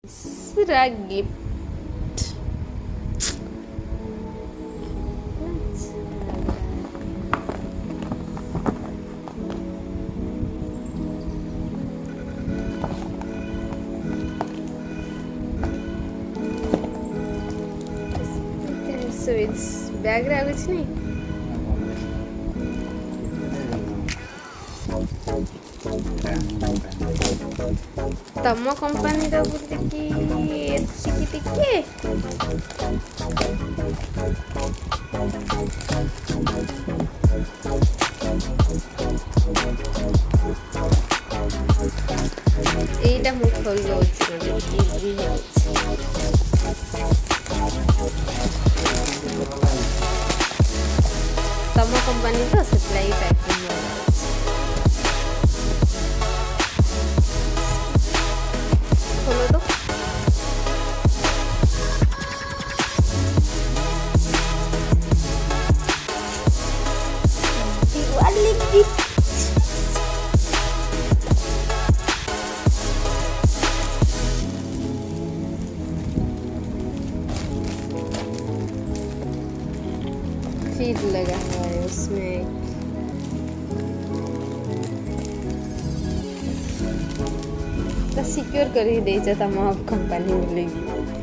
तीसरा gift switch ବ୍ୟାଗ୍ରେ ଆଉ କିଛି ନାହିଁ। ତମ କମ୍ପାନୀର ବୁଲିକି ଏତିକି ଟିକେ ଏଇଟା ମୁଁ ଖୋଲି ଯାଉଛି ଯାଉଛି ତମ କମ୍ପାନୀ ତ ସେଥିଲାଗି ପ୍ୟାକିଂ ଖୋଲ ତ। ଦିୱାଲି ଗିଫ୍ଟ फीड लगा हुआ है उसमें। सिक्योर कर ही दे तम कंपनी मिलेगी।